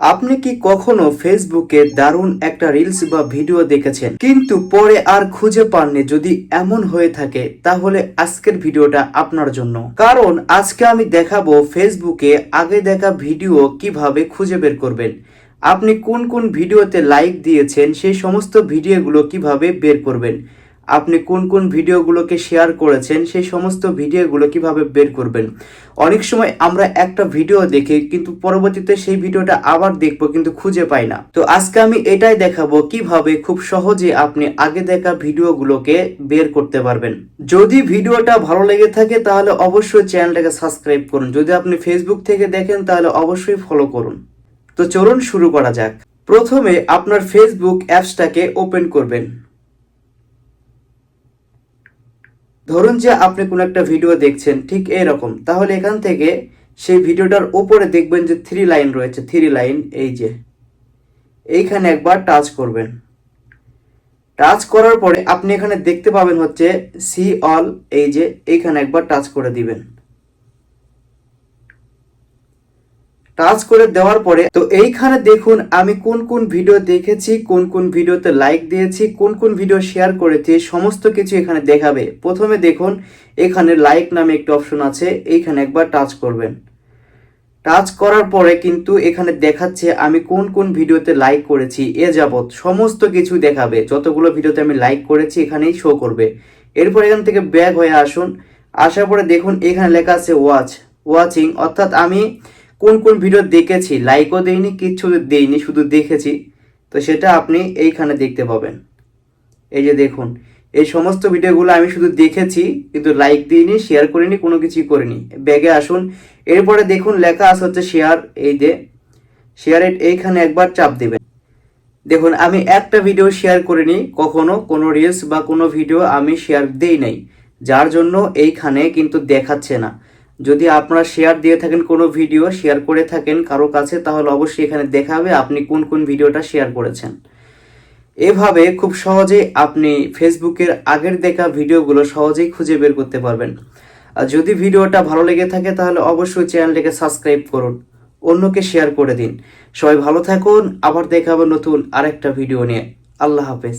আপনি কি কখনো ফেসবুকে দারুণ একটা রিলস বা ভিডিও দেখেছেন কিন্তু পরে আর খুঁজে পাননি? যদি এমন হয়ে থাকে তাহলে আজকের ভিডিওটা আপনার জন্য। কারণ আজকে আমি দেখাবো ফেসবুকে আগে দেখা ভিডিও কিভাবে খুঁজে বের করবেন। আপনি কোন কোন ভিডিওতে লাইক দিয়েছেন সেই সমস্ত ভিডিওগুলো কিভাবে বের করবেন। আপনি কোন কোন ভিডিওগুলোকে শেয়ার করেছেন সেই সমস্ত ভিডিওগুলো কিভাবে বের করবেন। অনেক সময় আমরা একটা ভিডিও দেখি কিন্তু পরবর্তীতে সেই ভিডিওটা আবার দেখবো কিন্তু খুঁজে পাই না। তো আজকে আমি এটাই দেখাবো কিভাবে খুব সহজে আপনি আগে দেখা ভিডিওগুলোকে বের করতে পারবেন। যদি ভিডিওটা ভালো লেগে থাকে তাহলে অবশ্যই চ্যানেলটাকে সাবস্ক্রাইব করুন। যদি আপনি ফেসবুক থেকে দেখেন তাহলে অবশ্যই ফলো করুন। তো চলুন শুরু করা যাক। প্রথমে আপনার ফেসবুক অ্যাপসটাকে ওপেন করবেন। ধরুন যে আপনি কোনো একটা ভিডিও দেখছেন ঠিক এইরকম, তাহলে এখান থেকে সেই ভিডিওটার উপরে দেখবেন যে থ্রি লাইন রয়েছে, থ্রি লাইন এই যে এইখানে একবার টাচ করবেন। টাচ করার পরে আপনি এখানে দেখতে পাবেন হচ্ছে সি অল, এই যে এইখানে একবার টাচ করে দিবেন। টাচ করে দেওয়ার পরে তো এইখানে দেখুন আমি কোন কোন ভিডিও দেখেছি, কোন কোন ভিডিওতে লাইক দিয়েছি, কোন কোন ভিডিও শেয়ার করেছি, সমস্ত কিছু এখানে দেখাবে। প্রথমে দেখুন এখানে লাইক নামে একটা অপশন আছে, এইখানে একবার টাচ করবেন। টাচ করার পরে কিন্তু এখানে দেখাচ্ছে আমি কোন কোন ভিডিওতে লাইক করেছি, এ যাবৎ সমস্ত কিছু দেখাবে। যতগুলো ভিডিওতে আমি লাইক করেছি এখানেই শো করবে। এরপর এখান থেকে ব্যাক হয়ে আসুন। আসার পরে দেখুন এখানে লেখা আছে ওয়াচিং, অর্থাৎ আমি কোন কোন ভিডিও দেখেছি, লাইকও দেইনি, কিচ্ছু দেইনি, শুধু দেখেছি। তো সেটা আপনি এইখানে দেখতে পাবেন। এই যে দেখুন এই সমস্ত ভিডিওগুলো আমি শুধু দেখেছি কিন্তু লাইক দিইনি, শেয়ার করিনি, কোনো কিছুই করিনি। ব্যাগে আসুন। এরপরে দেখুন লেখা আছে হচ্ছে শেয়ার, এই যে শেয়ার, এইখানে একবার চাপ দিবেন। দেখুন আমি একটা ভিডিও শেয়ার করিনি, কখনো কোনো রিলস বা কোনো ভিডিও আমি শেয়ার দেই নাই, যার জন্য এইখানে কিন্তু দেখাচ্ছে না। যদি আপনারা শেয়ার দিয়ে থাকেন, কোনো ভিডিও শেয়ার করে থাকেন কারো কাছে, তাহলে অবশ্যই এখানে দেখাবে আপনি কোন কোন ভিডিওটা শেয়ার করেছেন। এভাবে খুব সহজেই আপনি ফেসবুকের আগের দেখা ভিডিওগুলো সহজেই খুঁজে বের করতে পারবেন। আর যদি ভিডিওটা ভালো লেগে থাকে তাহলে অবশ্যই চ্যানেলটিকে সাবস্ক্রাইব করুন, অন্যকে শেয়ার করে দিন। সবাই ভালো থাকুন, আবার দেখা হবে নতুন আরেকটা ভিডিও নিয়ে। আল্লাহ হাফেজ।